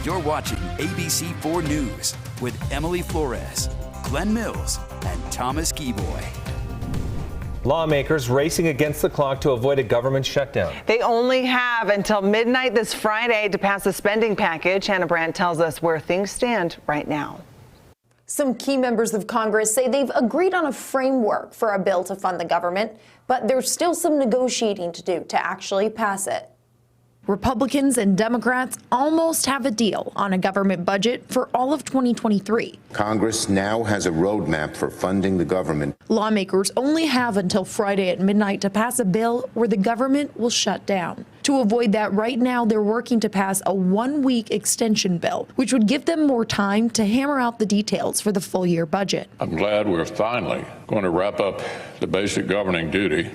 You're watching ABC4 News with Emily Flores, Glenn Mills, and Thomas Keyboy. Lawmakers racing against the clock to avoid a government shutdown. They only have until midnight this Friday to pass a spending package. Hannah Brandt tells us where things stand right now. Some key members of Congress say they've agreed on a framework for a bill to fund the government, but there's still some negotiating to do to actually pass it. Republicans and Democrats almost have a deal on a government budget for all of 2023. Congress now has a roadmap for funding the government. Lawmakers only have until Friday at midnight to pass a bill where the government will shut down. To avoid that, right now they're working to pass a one-week extension bill, which would give them more time to hammer out the details for the full year budget. I'm glad we're finally going to wrap up the basic governing duty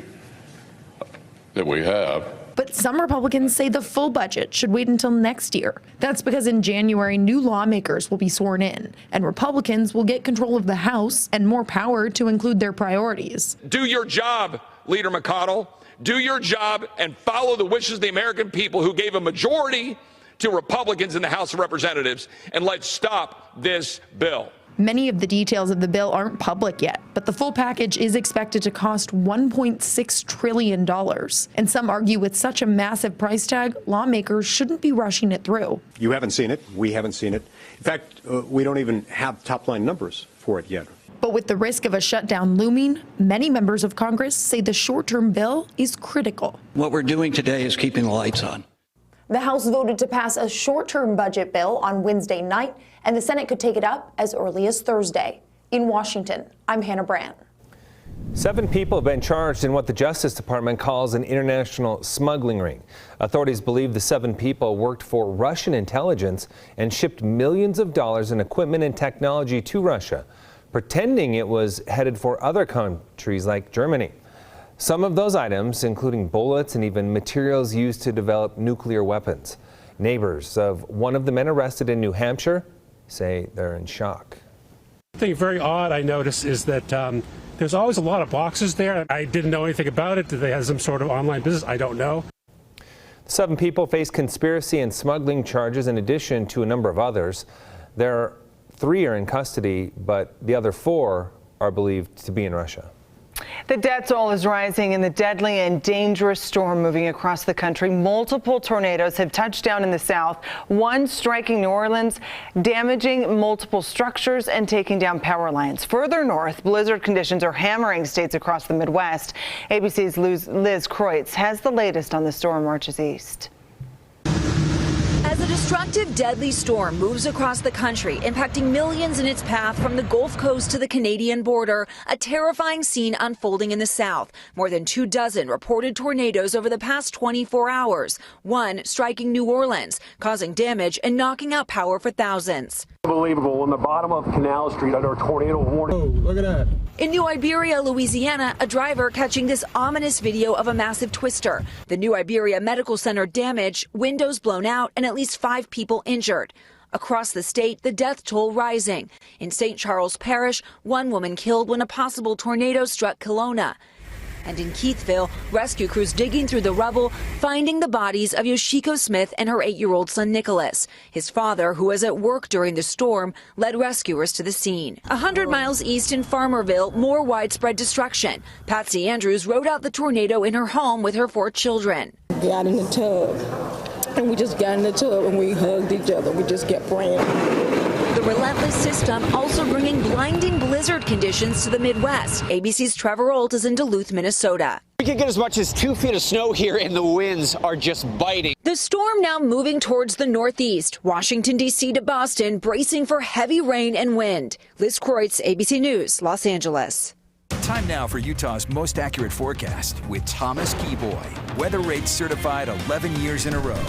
that we have. But some Republicans say the full budget should wait until next year. That's because in January, new lawmakers will be sworn in, and Republicans will get control of the House and more power to include their priorities. Do your job, Leader McConnell. Do your job and follow the wishes of the American people who gave a majority to Republicans in the House of Representatives, and let's stop this bill. Many of the details of the bill aren't public yet, but the full package is expected to cost $1.6 trillion. And some argue with such a massive price tag, lawmakers shouldn't be rushing it through. You haven't seen it. We haven't seen it. In fact, we don't even have top-line numbers for it yet. But with the risk of a shutdown looming, many members of Congress say the short-term bill is critical. What we're doing today is keeping the lights on. The House voted to pass a short-term budget bill on Wednesday night, and the Senate could take it up as early as Thursday. In Washington, I'm Hannah Brandt. 7 people have been charged in what the Justice Department calls an international smuggling ring. Authorities believe the 7 people worked for Russian intelligence and shipped millions of dollars in equipment and technology to Russia, pretending it was headed for other countries like Germany. Some of those items, including bullets and even materials used to develop nuclear weapons. Neighbors of one of the men arrested in New Hampshire say they're in shock. The thing very odd I noticed is that there's always a lot of boxes there. I didn't know anything about it. Did they have some sort of online business? I don't know. 7 people face conspiracy and smuggling charges in addition to a number of others. 3 are in custody, but the other 4 are believed to be in Russia. The death toll is rising in the deadly and dangerous storm moving across the country. Multiple tornadoes have touched down in the south, one striking New Orleans, damaging multiple structures and taking down power lines. Further north, blizzard conditions are hammering states across the Midwest. ABC's Liz Kreutz has the latest on the storm marches east. As a destructive, deadly storm moves across the country, impacting millions in its path from the Gulf Coast to the Canadian border, a terrifying scene unfolding in the south. More than 24 reported tornadoes over the past 24 hours, one striking New Orleans, causing damage and knocking out power for thousands. Unbelievable. On the bottom of Canal Street under a tornado warning. Oh, look at that. In New Iberia, Louisiana, a driver catching this ominous video of a massive twister. The New Iberia Medical Center damaged, windows blown out, and at least 5 people injured. Across the state, the death toll rising. In St. Charles Parish, 1 woman killed when a possible tornado struck Kelowna. And in Keithville, rescue crews digging through the rubble, finding the bodies of Yoshiko Smith and her 8-year-old son Nicholas. His father, who was at work during the storm, led rescuers to the scene. 100 miles east in Farmerville, more widespread destruction. Patsy Andrews rode out the tornado in her home with her 4 children. Got in the tub, and we just got in the tub and we hugged each other. We just kept praying. The relentless system also bringing blinding blizzard conditions to the Midwest. ABC's Trevor Olt is in Duluth, Minnesota. We could get as much as 2 feet of snow here, and the winds are just biting. The storm now moving towards the northeast. Washington, D.C. to Boston, bracing for heavy rain and wind. Liz Kreutz, ABC News, Los Angeles. Time now for Utah's most accurate forecast with Thomas Keyboy. Weather rates certified 11 years in a row.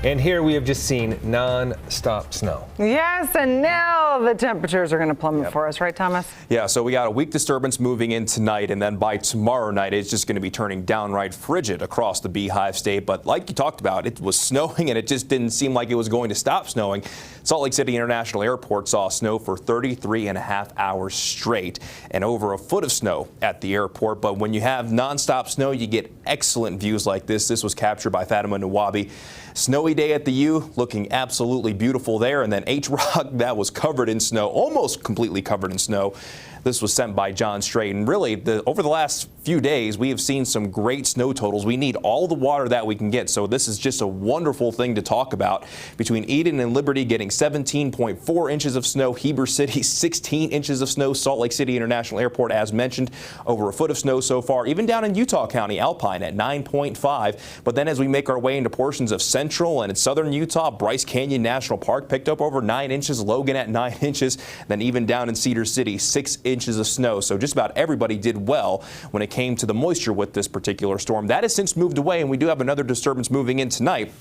And here we have just seen non-stop snow. Yes, and now the temperatures are going to plummet for us, right, Thomas? Yeah, so we got a weak disturbance moving in tonight, and then by tomorrow night, it's just going to be turning downright frigid across the Beehive State. But like you talked about, it was snowing, and it just didn't seem like it was going to stop snowing. Salt Lake City International Airport saw snow for 33.5 hours straight, and over a foot of snow at the airport. But when you have nonstop snow, you get excellent views like this. This was captured by Fatima Nawabi. Snowy snowy day at the U, looking absolutely beautiful there. And then H-Rock, that was covered in snow, almost completely covered in snow. This was sent by John Strait. And really, over the last few days, we have seen some great snow totals. We need all the water that we can get. So this is just a wonderful thing to talk about. Between Eden and Liberty getting 17.4 inches of snow, Heber City 16 inches of snow, Salt Lake City International Airport, as mentioned, over a foot of snow so far. Even down in Utah County, Alpine at 9.5. But then as we make our way into portions of central and in southern Utah, Bryce Canyon National Park picked up over 9 inches, Logan at 9 inches, then even down in Cedar City, 6 inches of snow. So just about everybody did well when it came to the moisture with this particular storm. That has since moved away, and we do have another disturbance moving in tonight.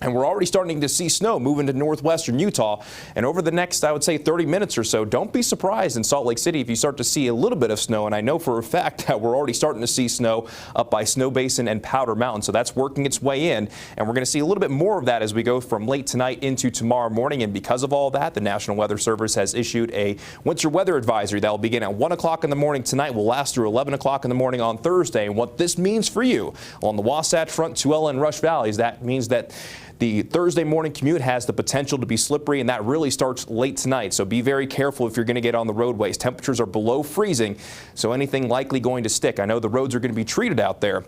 And we're already starting to see snow move into northwestern Utah. And over the next, I would say, 30 minutes or so, don't be surprised in Salt Lake City if you start to see a little bit of snow. And I know for a fact that we're already starting to see snow up by Snow Basin and Powder Mountain. So that's working its way in. And we're going to see a little bit more of that as we go from late tonight into tomorrow morning. And because of all that, the National Weather Service has issued a winter weather advisory that will begin at 1 o'clock in the morning tonight, will last through 11 o'clock in the morning on Thursday. And what this means for you on the Wasatch Front, Tooele, and Rush Valleys, that means that the Thursday morning commute has the potential to be slippery, and that really starts late tonight. So be very careful if you're going to get on the roadways. Temperatures are below freezing, so anything likely going to stick. I know the roads are going to be treated out there,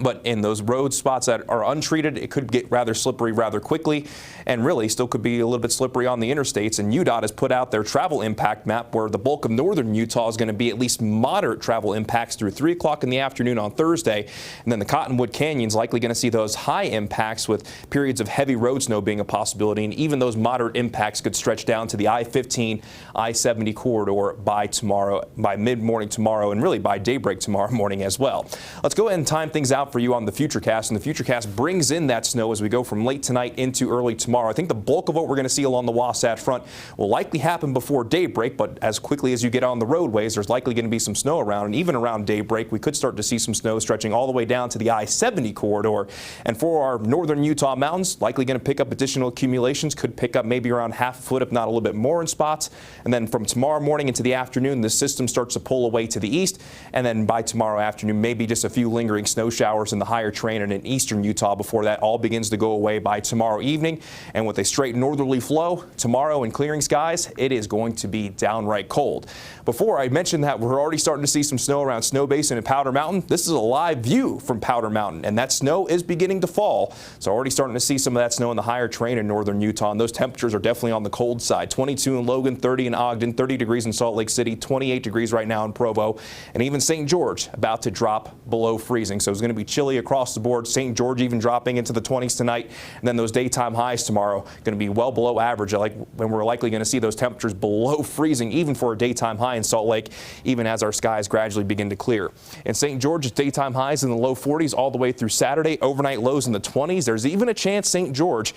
but in those road spots that are untreated, it could get rather slippery rather quickly, and really still could be a little bit slippery on the interstates. And UDOT has put out their travel impact map where the bulk of northern Utah is going to be at least moderate travel impacts through 3 o'clock in the afternoon on Thursday. And then the Cottonwood Canyon is likely going to see those high impacts with periods of heavy road snow being a possibility. And even those moderate impacts could stretch down to the I-15, I-70 corridor by tomorrow, by mid-morning tomorrow, and really by daybreak tomorrow morning as well. Let's go ahead and time things out for you on the Futurecast, and the Futurecast brings in that snow as we go from late tonight into early tomorrow. I think the bulk of what we're going to see along the Wasatch Front will likely happen before daybreak, but as quickly as you get on the roadways, there's likely going to be some snow around, and even around daybreak, we could start to see some snow stretching all the way down to the I-70 corridor. And for our northern Utah mountains, likely going to pick up additional accumulations, could pick up maybe around half a foot, if not a little bit more in spots. And then from tomorrow morning into the afternoon, the system starts to pull away to the east, and then by tomorrow afternoon, maybe just a few lingering snow showers in the higher terrain and in eastern Utah before that all begins to go away by tomorrow evening. And with a straight northerly flow tomorrow and clearing skies, it is going to be downright cold. Before I mentioned that we're already starting to see some snow around Snow Basin and Powder Mountain. This is a live view from Powder Mountain, and that snow is beginning to fall. So already starting to see some of that snow in the higher terrain in northern Utah, and those temperatures are definitely on the cold side. 22 in Logan, 30 in Ogden, 30 degrees in Salt Lake City, 28 degrees right now in Provo, and even St. George about to drop below freezing. So it's going to be chilly across the board. St. George even dropping into the 20s tonight, and then those daytime highs tomorrow going to be well below average, like when we're likely going to see those temperatures below freezing even for a daytime high in Salt Lake, even as our skies gradually begin to clear. In St. George, daytime highs in the low 40s all the way through Saturday, overnight lows in the 20s. There's even a chance St. George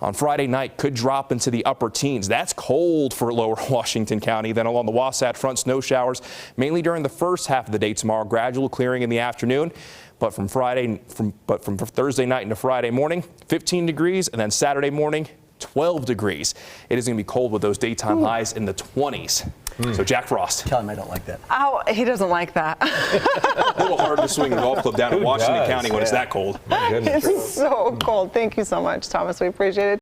on Friday night could drop into the upper teens. That's cold for lower Washington County. Then along the Wasatch Front, snow showers mainly during the first half of the day tomorrow, gradual clearing in the afternoon. But from Thursday night into Friday morning, 15 degrees, and then Saturday morning, 12 degrees. It is going to be cold with those daytime highs in the 20s. So Jack Frost. Tell him I don't like that. Oh, he doesn't like that. A little hard to swing a golf club down in Washington County when it's that cold. It's so cold. Thank you so much, Thomas. We appreciate it.